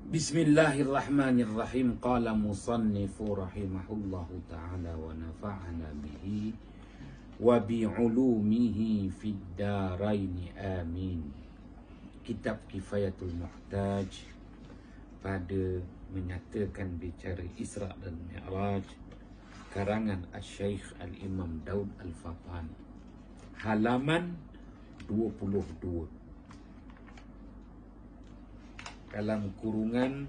Bismillahirrahmanirrahim. Qala musannifu rahimahullahu ta'ala wa nafa'ana bihi wa bi'ulumihi fid daraini amin. Kitab Kifayatul Muhtaj pada menyatakan bicara Isra' dan Mi'raj, karangan Al-Syeikh Al-Imam Daud Al-Fatani, halaman 22, dalam kurungan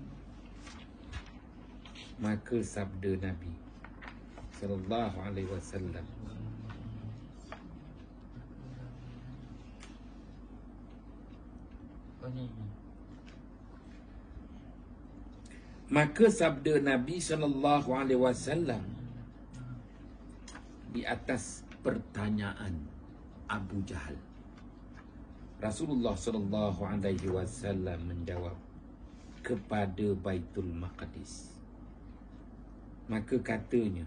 maka sabda Nabi sallallahu alaihi wasallam. Maka sabda Nabi sallallahu alaihi wasallam di atas pertanyaan Abu Jahal. Rasulullah sallallahu alaihi wasallam menjawab, kepada Baitul Maqdis. Maka katanya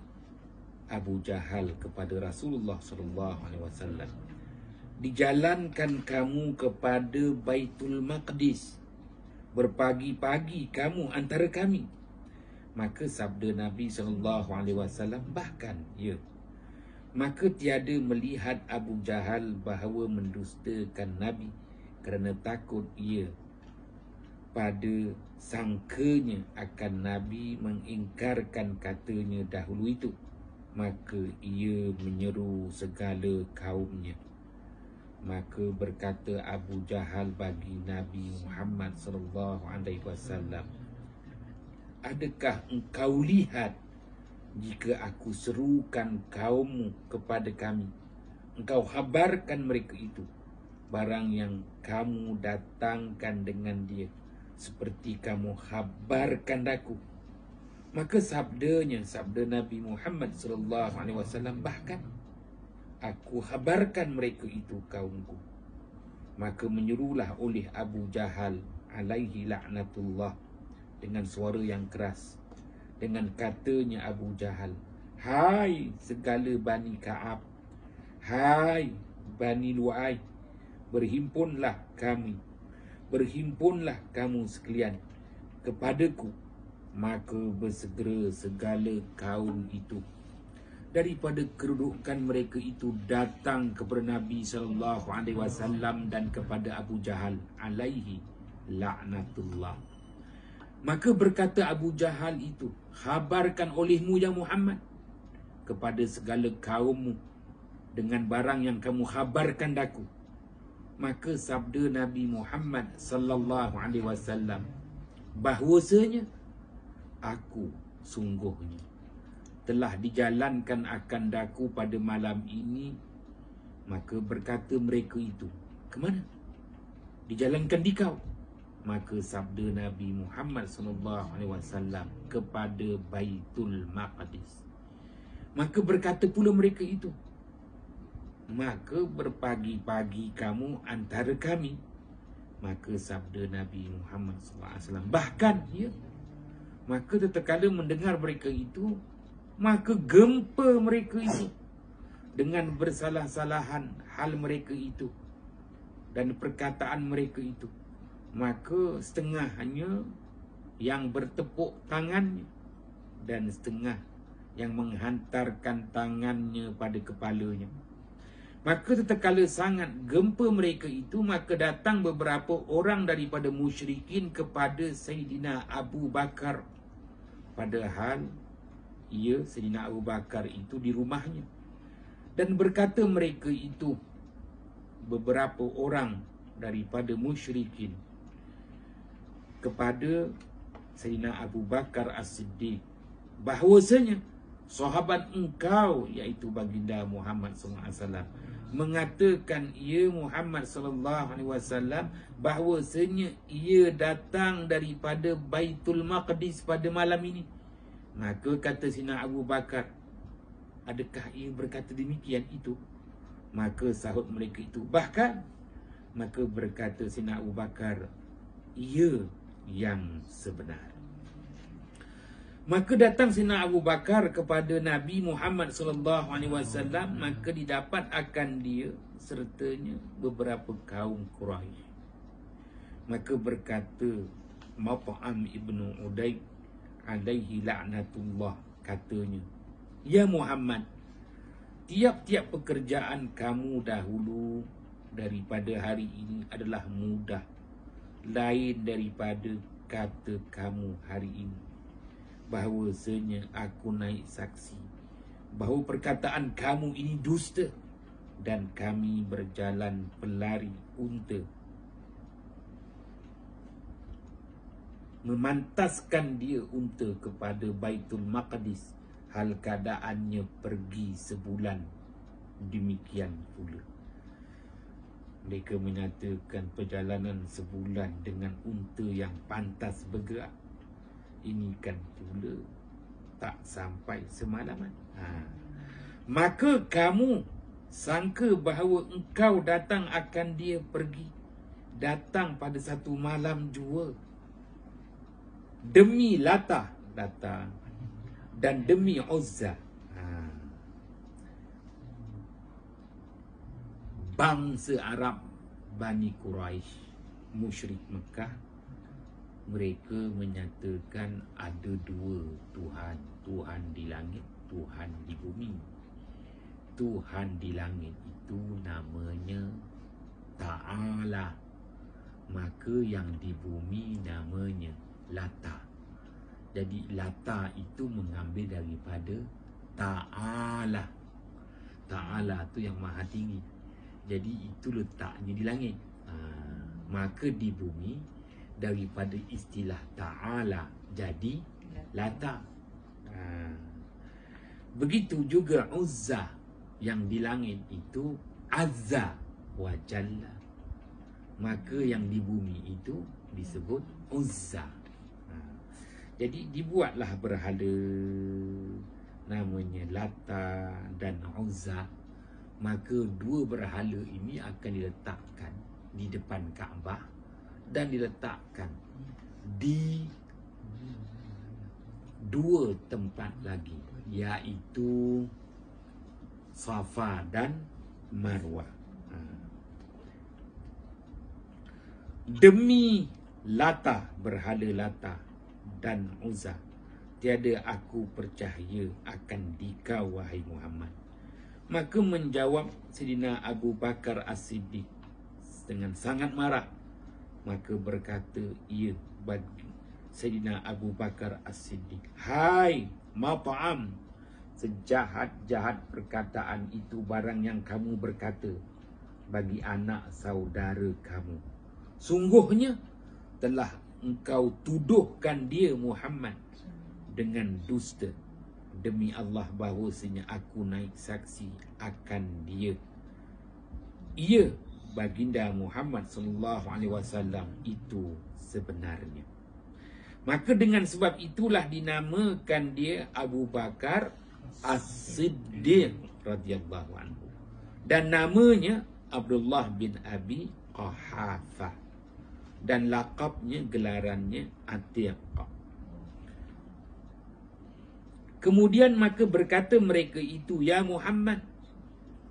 Abu Jahal kepada Rasulullah sallallahu alaihi wasallam, dijalankan kamu kepada Baitul Maqdis, berpagi-pagi kamu antara kami. Maka sabda Nabi sallallahu alaihi wasallam, bahkan ya, maka tiada melihat Abu Jahal bahawa mendustakan Nabi kerana takut ia pada sangkanya akan Nabi mengingkarkan katanya dahulu itu. Maka ia menyeru segala kaumnya. Maka berkata Abu Jahal bagi Nabi Muhammad sallallahu alaihi wasallam, adakah engkau lihat jika aku serukan kaummu kepada kami, engkau habarkan mereka itu barang yang kamu datangkan dengan dia, seperti kamu habarkan aku. Maka sabda Nabi Muhammad sallallahu alaihi wasallam, bahkan aku habarkan mereka itu kaumku. Maka menyuruhlah oleh Abu Jahal alaihi laknatullah dengan suara yang keras, dengan katanya Abu Jahal, hai segala Bani Ka'ab, hai Bani Lu'ay, berhimpunlah kamu sekalian kepadaku. Maka bersegera segala kaum itu daripada kedudukan mereka itu datang kepada Nabi sallallahu alaihi wasallam dan kepada Abu Jahal alaihi laknatullah. Maka berkata Abu Jahal itu, habarkan olehmu ya Muhammad kepada segala kaummu dengan barang yang kamu habarkan daku. Maka sabda Nabi Muhammad sallallahu alaihi wasallam, bahwasanya aku sungguhnya telah dijalankan akan daku pada malam ini. Maka berkata mereka itu, ke mana? Dijalankan di kau. Maka sabda Nabi Muhammad sallallahu alaihi wasallam, kepada Baitul Maqdis. Maka berkata pula mereka itu, maka berpagi-pagi kamu antara kami. Maka sabda Nabi Muhammad sallallahu alaihi wasallam, bahkan ya, maka tatkala mendengar mereka itu, maka gempa mereka itu dengan bersalah-salahan hal mereka itu dan perkataan mereka itu. Maka setengahnya yang bertepuk tangannya dan setengah yang menghantarkan tangannya pada kepalanya. Maka tatkala sangat gempa mereka itu, maka datang beberapa orang daripada musyrikin kepada Sayyidina Abu Bakar, padahal ia, Sayyidina Abu Bakar itu di rumahnya. Dan berkata mereka itu, beberapa orang daripada musyrikin, kepada Sayyidina Abu Bakar As-Siddiq, bahwasanya sahabat engkau, iaitu baginda Muhammad SAW, mengatakan ia Muhammad SAW bahwasanya ia datang daripada Baitul Maqdis pada malam ini. Maka kata Sayyidina Abu Bakar, adakah ia berkata demikian itu? Maka sahut mereka itu, bahkan. Maka berkata Sayyidina Abu Bakar, ia yang sebenar. Maka datang Sayyidina Abu Bakar kepada Nabi Muhammad SAW, maka didapat akan dia sertanya beberapa kaum Quraisy. Maka berkata Mat'am ibnu Udaid alaihi la'natullah, katanya, ya Muhammad, tiap-tiap pekerjaan kamu dahulu daripada hari ini adalah mudah, lain daripada kata kamu hari ini. Bahawasanya aku naik saksi bahawa perkataan kamu ini dusta, dan kami berjalan pelari unta memantaskan dia unta kepada Baitul Maqdis, hal keadaannya pergi sebulan. Demikian pula mereka menyatakan perjalanan sebulan dengan unta yang pantas bergerak, ini kan pula tak sampai semalaman. Maka kamu sangka bahawa engkau datang akan dia pergi, datang pada satu malam jua, demi Lata datang, dan demi Uzza. Bangsa Arab Bani Quraisy, musyrik Mekah, mereka menyatakan ada dua Tuhan, Tuhan di langit, Tuhan di bumi. Tuhan di langit itu namanya Ta'ala, maka yang di bumi namanya Lata. Jadi Lata itu mengambil daripada Ta'ala. Ta'ala itu yang maha tinggi, jadi itu letaknya di langit. Maka di bumi daripada istilah Ta'ala jadi Lata. Begitu juga Uzza, yang di langit itu Azza wa Jalla, maka yang di bumi itu disebut Uzza. Jadi dibuatlah berhala namanya Lata dan Uzza. Maka dua berhala ini akan diletakkan di depan Kaabah dan diletakkan di dua tempat lagi, iaitu Safa dan Marwah. Demi Lata, berhala Lata dan Uzza, tiada aku percaya akan dikau, wahai Muhammad. Maka menjawab Sayyidina Abu Bakar As-Siddiq dengan sangat marah. Maka berkata ia bagi Sayyidina Abu Bakar As-Siddiq, hai Mat'am, sejahat-jahat perkataan itu barang yang kamu berkata bagi anak saudara kamu. Sungguhnya telah engkau tuduhkan dia Muhammad dengan dusta. Demi Allah bahawasanya aku naik saksi akan dia. Ia baginda Muhammad sallallahu alaihi wasallam itu sebenarnya. Maka dengan sebab itulah dinamakan dia Abu Bakar As-Siddiq radhiyallahu anhu, dan namanya Abdullah bin Abi Quhafah, dan laqabnya, gelarannya Atiq. Kemudian maka berkata mereka itu, ya Muhammad,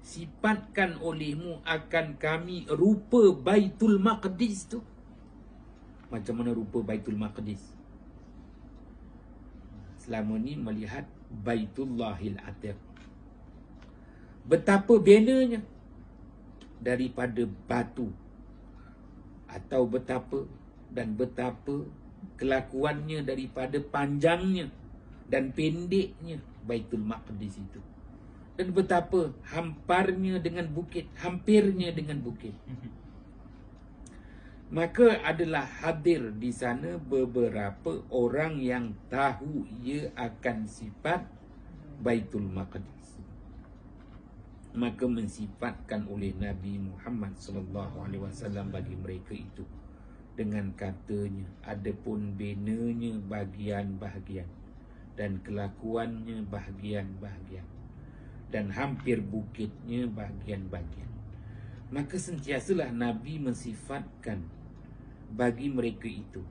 sifatkan olehmu akan kami rupa Baitul Maqdis tu. Macam mana rupa Baitul Maqdis? Selama ni melihat Baitullahil Atiq, betapa benanya daripada batu, atau betapa kelakuannya daripada panjangnya dan pendeknya Baitul Maqdis itu, dan betapa hampirnya dengan bukit. Maka adalah hadir di sana beberapa orang yang tahu ia akan sifat Baitul Maqdis. Maka mensifatkan oleh Nabi Muhammad SAW bagi mereka itu dengan katanya, adapun benanya bahagian-bahagian dan kelakuannya bahagian-bahagian, dan hampir bukitnya bahagian-bahagian. Maka sentiasalah Nabi mensifatkan bagi mereka itu.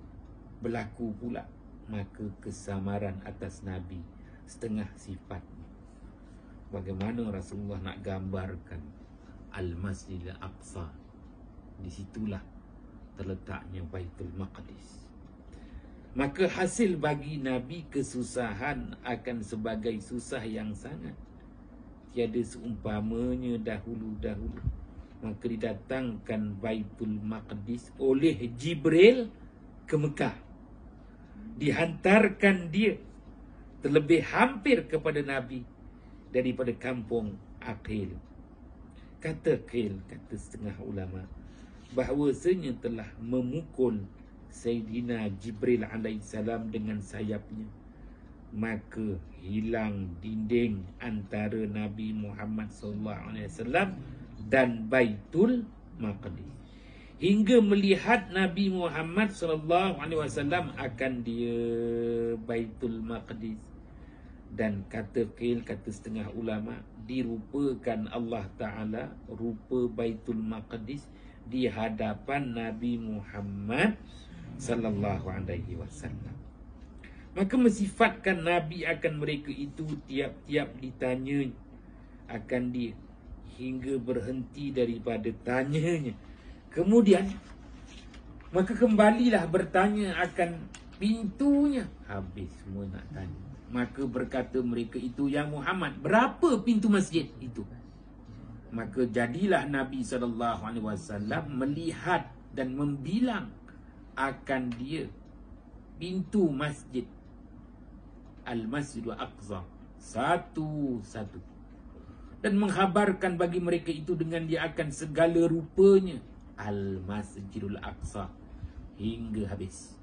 Berlaku pula maka kesamaran atas Nabi setengah sifatnya. Bagaimana Rasulullah nak gambarkan Al-Masjidil Aqsa, disitulah terletaknya Baitul Maqdis. Maka hasil bagi Nabi kesusahan akan sebagai susah yang sangat. Tiada seumpamanya dahulu-dahulu. Maka didatangkan Baitul Maqdis oleh Jibril ke Mekah. Dihantarkan dia terlebih hampir kepada Nabi daripada kampung Aqil. Kata Aqil, kata setengah ulama, bahawasanya telah memukul Sayyidina Jibril alaihissalam dengan sayapnya. Maka hilang dinding antara Nabi Muhammad SAW dan Baitul Maqdis. Hingga melihat Nabi Muhammad SAW akan dia Baitul Maqdis. Dan kata Qil, kata setengah ulama, dirupakan Allah Ta'ala rupa Baitul Maqdis di hadapan Nabi Muhammad SAW. Maka mensifatkan Nabi akan mereka itu tiap-tiap ditanya akan dia, hingga berhenti daripada tanyanya. Kemudian maka kembalilah bertanya akan pintunya. Habis semua nak tanya. Maka berkata mereka itu, ya Muhammad, berapa pintu masjid itu? Maka jadilah Nabi SAW melihat dan membilang akan dia pintu masjid Al-Masjidul Aqsa satu-satu, dan menghabarkan bagi mereka itu dengan dia akan segala rupanya Al-Masjidul Aqsa hingga habis.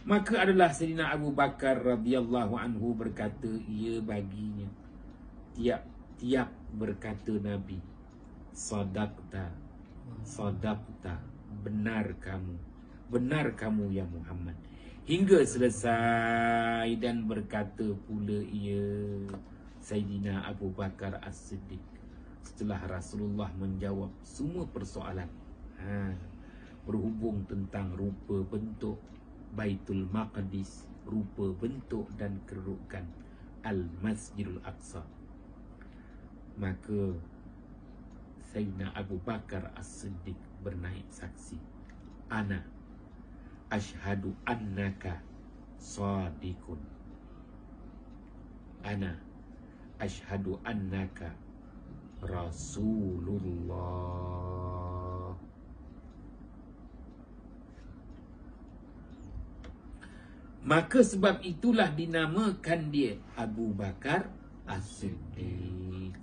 Maka adalah Sayyidina Abu Bakar radhiyallahu anhu berkata, ia baginya tiap-tiap berkata Nabi, sadaqta, sadaqta, benar kamu ya Muhammad, hingga selesai. Dan berkata pula ia Sayyidina Abu Bakar As-Siddiq setelah Rasulullah menjawab semua persoalan berhubung tentang rupa bentuk Baitul Maqdis, rupa bentuk dan kedudukan Al-Masjidul Aqsa. Maka Sayyidina Abu Bakar As-Siddiq bernaik saksi, ana ashhadu annaka sadiqun, ana ashhadu annaka Rasulullah. Maka sebab itulah dinamakan dia Abu Bakar As-Siddiq,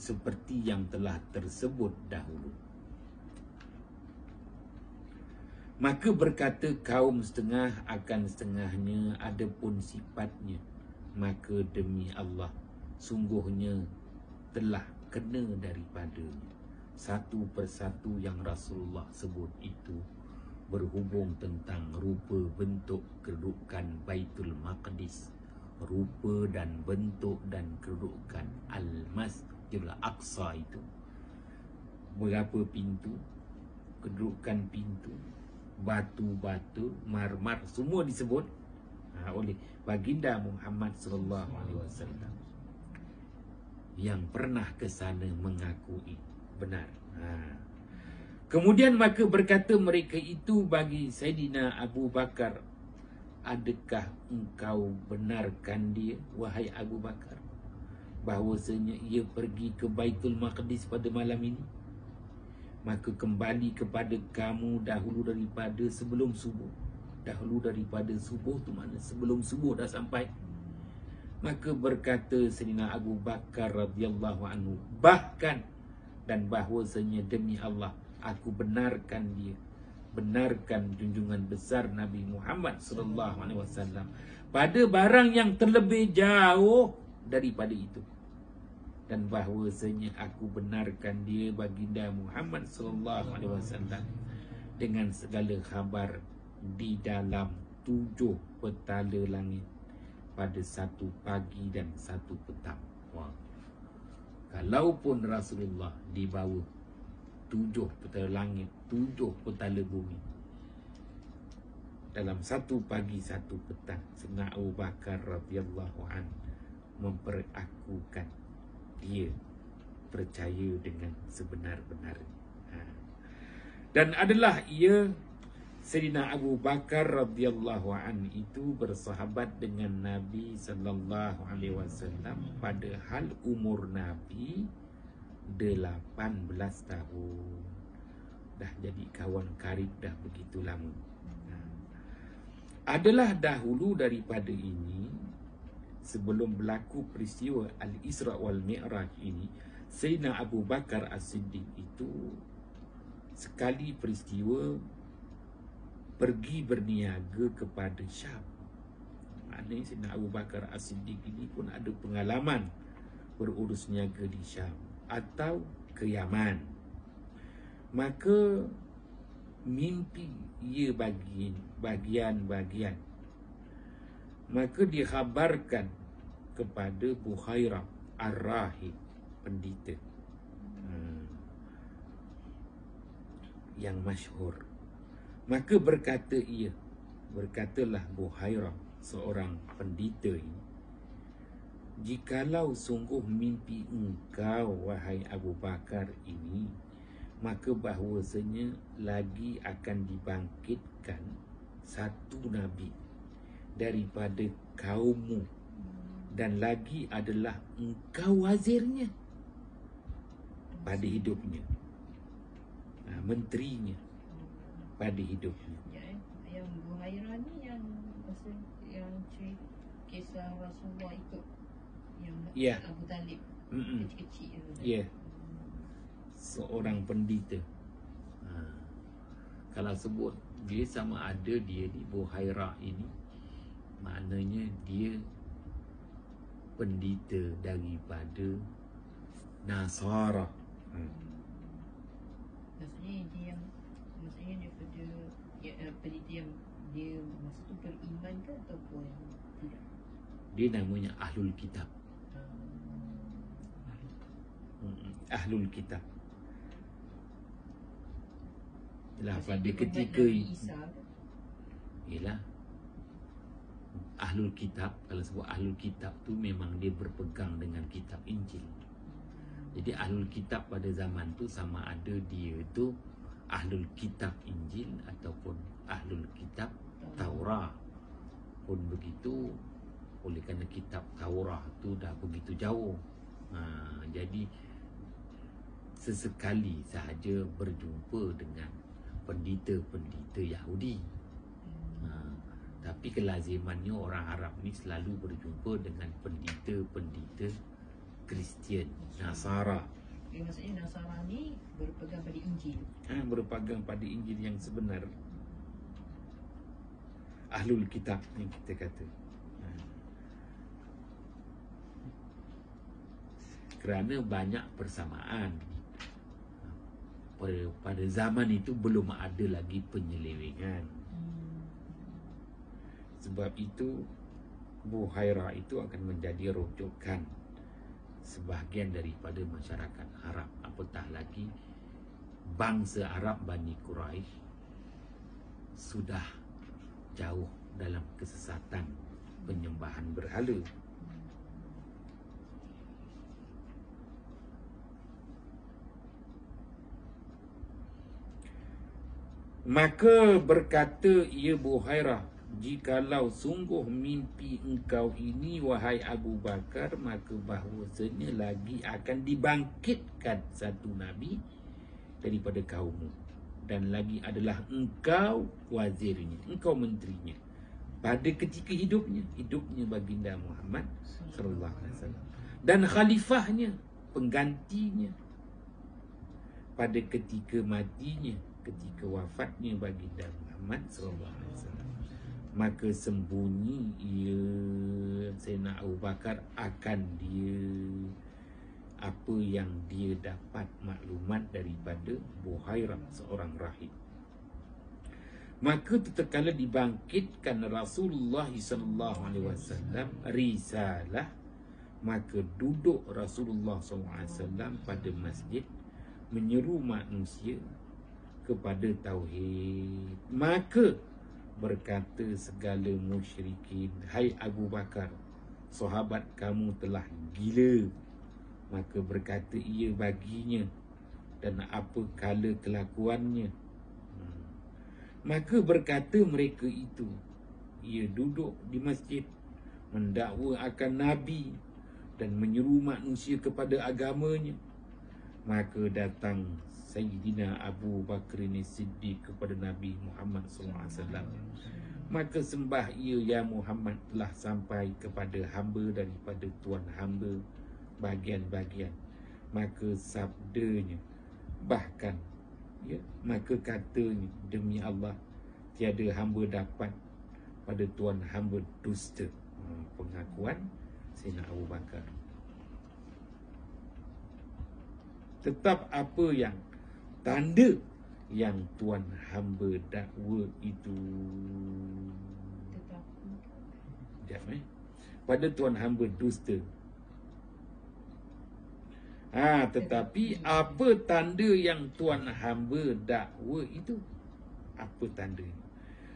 seperti yang telah tersebut dahulu. Maka berkata kaum setengah akan setengahnya, adapun sifatnya, maka demi Allah sungguhnya telah kena daripadanya satu persatu yang Rasulullah sebut itu berhubung tentang rupa bentuk kedudukan Baitul Maqdis, rupa dan bentuk dan kedudukan Al-Masjidul Aqsa itu. Berapa pintu, kedudukan pintu, batu-batu, marmar, semua disebut oleh baginda Muhammad SAW yang pernah ke sana mengakui benar. Kemudian maka berkata mereka itu bagi Sayyidina Abu Bakar, adakah engkau benarkan dia, wahai Abu Bakar, bahawasanya ia pergi ke Baitul Maqdis pada malam ini? Maka kembali kepada kamu dahulu daripada sebelum subuh. Dahulu daripada subuh tu mana? Sebelum subuh dah sampai. Maka berkata Sayyidina Abu Bakar radhiyallahu anhu, bahkan dan bahawasanya demi Allah, aku benarkan dia, benarkan junjungan besar Nabi Muhammad SAW pada barang yang terlebih jauh daripada itu. Dan bahawasanya aku benarkan dia baginda Muhammad SAW dengan segala khabar di dalam 7 petala langit pada satu pagi dan satu petang. Kalaupun Rasulullah di bawah 7 petala langit, 7 petala bumi, dalam satu pagi satu petang, Sayyidina Abu Bakar radhiyallahu anhu memperakukan dia percaya dengan sebenar-benarnya. Dan adalah ia Sayyidina Abu Bakar radhiyallahu an itu bersahabat dengan Nabi sallallahu alaihi wasallam padahal umur Nabi 18 tahun. Dah jadi kawan karib dah begitu lama. Adalah dahulu daripada ini, sebelum berlaku peristiwa Al-Isra wal Mi'raj ini, Sayyidina Abu Bakar As-Siddiq itu sekali peristiwa pergi berniaga kepada Syam. Maknanya Sayyidina Abu Bakar As-Siddiq ini pun ada pengalaman berurus niaga di Syam atau ke Yaman. Maka mimpi ia bagian-bagian. Maka dikhabarkan kepada Buhairah Ar-Rahib, pendeta yang masyhur. Maka berkatalah Buhairah, seorang pendeta ini, jikalau sungguh mimpi engkau, wahai Abu Bakar ini, maka bahawasanya lagi akan dibangkitkan satu Nabi daripada kaummu, dan lagi adalah engkau wazirnya pada hidupnya, menterinya pada hidupnya. Yang Buhairah ni yang cerita kisah Rasulullah ikut yang Abu Talib kecil-kecil. Ya, seorang pendeta. Kalau sebut dia sama ada dia di Buhairah ini, maknanya dia pendeta daripada Nasara. Maksudnya daripada pendeta yang dia masa tu beriman ke ataupun tidak? Dia namanya Ahlul Kitab. Ahlul Kitab. Yalah, pada ketika ialah Ahlul Kitab, kalau sebut Ahlul Kitab tu memang dia berpegang dengan kitab Injil. Jadi Ahlul Kitab pada zaman tu sama ada dia tu Ahlul Kitab Injil ataupun Ahlul Kitab Taurah. Pun begitu, oleh kerana kitab Taurah tu dah begitu jauh, jadi sesekali sahaja berjumpa dengan pendeta-pendeta Yahudi. Tapi kelazimannya orang Arab ni selalu berjumpa dengan pendeta-pendeta Kristian, Nasara. Maksudnya Nasara ni berpegang pada Injil. Berpegang pada Injil yang sebenar. Ahlul Kitab yang kita kata. Kerana banyak persamaan. Pada zaman itu belum ada lagi penyelewengan. Sebab itu Buhairah itu akan menjadi rujukan sebahagian daripada masyarakat Arab. Apatah lagi bangsa Arab Bani Quraisy sudah jauh dalam kesesatan penyembahan berhala. Maka berkata ia Buhairah, jikalau sungguh mimpi engkau ini wahai Abu Bakar, maka bahawasanya lagi akan dibangkitkan satu Nabi daripada kaummu, dan lagi adalah engkau wazirnya, engkau menterinya pada ketika hidupnya baginda Muhammad sallallahu alaihi wasallam, dan khalifahnya, penggantinya pada ketika matinya, ketika wafatnya baginda Muhammad sallallahu alaihi wasallam. Maka sembunyi ia Sayyidina Abu Bakar akan dia apa yang dia dapat maklumat daripada Buhairah, seorang rahib. Maka tatkala dibangkitkan Rasulullah sallallahu alaihi wasallam risalah, maka duduk Rasulullah sallallahu alaihi wasallam pada masjid menyeru manusia kepada tauhid. Maka berkata segala musyrikin, hai Abu Bakar, sahabat kamu telah gila. Maka berkata ia baginya, dan apa kala kelakuannya. Maka berkata mereka itu, ia duduk di masjid mendakwa akan Nabi dan menyeru manusia kepada agamanya. Maka datang Sayyidina Abu Bakr As-Siddiq kepada Nabi Muhammad SAW. Maka sembah ia, ya Muhammad, telah sampai kepada hamba daripada Tuan hamba bagian-bagian. Maka sabdanya, bahkan ya, maka katanya, demi Allah, tiada hamba dapat pada Tuan hamba dusta. Pengakuan Sayyidina Abu Bakar. Tetap apa yang tanda yang Tuan hamba dakwa itu. Pada Tuan hamba dusta. Tetapi apa tanda yang Tuan hamba dakwa itu? Apa tanda?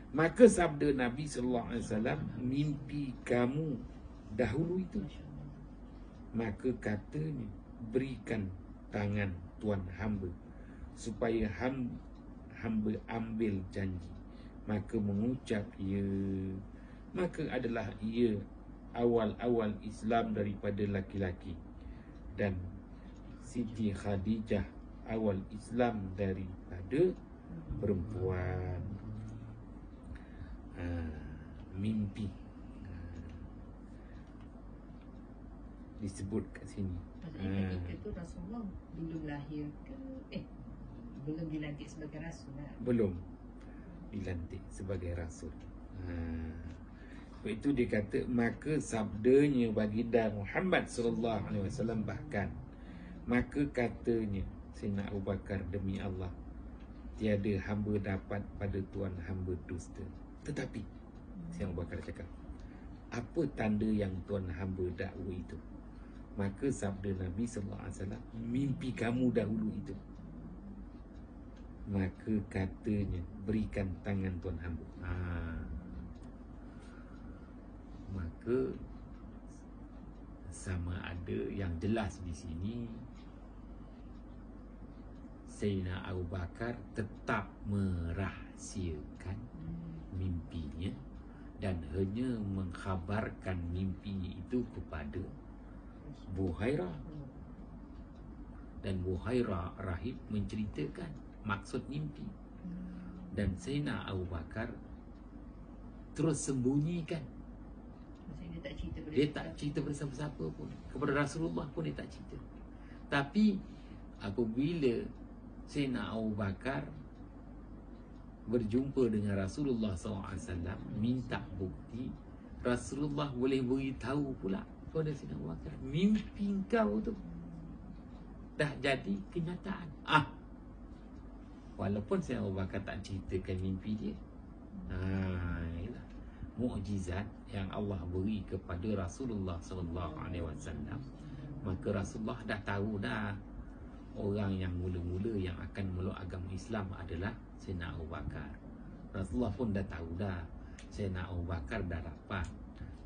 Maka sabda Nabi SAW, mimpi kamu dahulu itu. Maka katanya, berikan tangan Tuan hamba supaya hamba ambil janji. Maka mengucap ia. Maka adalah ia awal-awal Islam daripada laki-laki, dan Siti Khadijah awal Islam daripada perempuan. Mimpi disebut kat sini. Maksudnya ketika tu Rasulullah belum lahir ke? Belum dilantik sebagai Rasul lah. Belum dilantik sebagai Rasul. Sebab itu dia kata, maka sabdanya baginda Muhammad SAW, bahkan maka katanya Sayyidina Abu Bakar, demi Allah, tiada hamba dapat pada Tuan hamba dusta. Tetapi Sayyidina Abu Bakar cakap, apa tanda yang Tuan hamba dakwa itu? Maka sabda Nabi SAW, mimpi kamu dahulu itu. Maka katanya, berikan tangan Tuan hamba. Maka sama ada yang jelas di sini, Sayyidina Abu Bakar tetap merahsiakan mimpinya dan hanya mengkhabarkan mimpinya itu kepada Buhairah. Dan Buhairah rahib menceritakan maksud mimpi. Dan Sayyidina Abu Bakar terus sembunyikan. Dia tak cerita pada siapa-siapa pun. Kepada Rasulullah pun dia tak cerita. Tapi apabila Sayyidina Abu Bakar berjumpa dengan Rasulullah SAW, minta bukti, Rasulullah boleh beritahu pula kepada Sayyidina Abu Bakar, mimpi kau tu dah jadi kenyataan. Walaupun Sayyidina Abu Bakar tak ceritakan mimpi dia. Inilah mukjizat yang Allah beri kepada Rasulullah SAW. Maka Rasulullah dah tahu dah, orang yang mula-mula yang akan meluk agama Islam adalah Sayyidina Abu Bakar. Rasulullah pun dah tahu dah, Sayyidina Abu Bakar dah dapat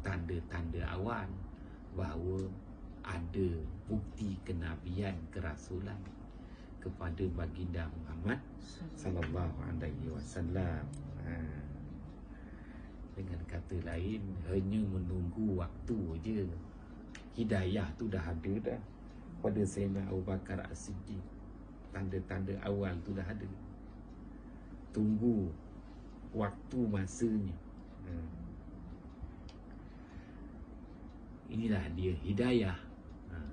tanda-tanda awal bahawa ada bukti kenabian, kerasulan kepada baginda Muhammad sallallahu alaihi wasallam. Dengan kata lain, hanya menunggu waktu je. Hidayah tu dah ada dah pada Sayyidina Abu Bakar As-Siddiq. Tanda-tanda awal tu dah ada. Tunggu waktu masanya. Inilah dia hidayah.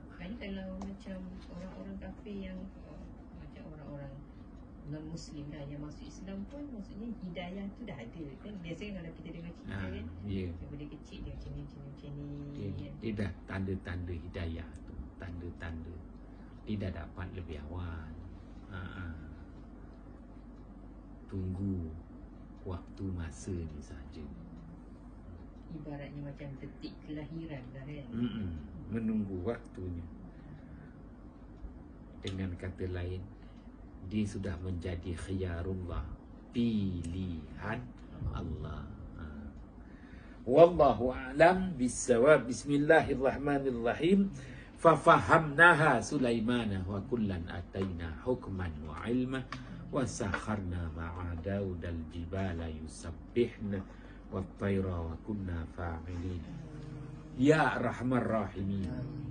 Maknanya kalau macam orang-orang kafir yang macam orang-orang non-Muslim dah yang masuk Islam pun, maksudnya hidayah tu dah ada kan. Biasanya kalau kita dengar cerita kan, daripada kecil dia macam ni dia dah tanda-tanda hidayah tu, tanda-tanda dia dah dapat lebih awal. Tunggu waktu masa ni saja. Ibaratnya macam detik kelahiran dah kan. Menunggu waktunya. Dengan kata lain, dia sudah menjadi khiyarullah, pilihan Allah. Wallahu a'lam bissawab. Bismillahirrahmanirrahim. Fafahamnaha Sulaimana wa kullan ataina hukman wa ilma wa sakharna ma'a Daud al-jibala yusabbihna wat-tayra wa kunna fa'ilin. Ya Arhamar Rahimin,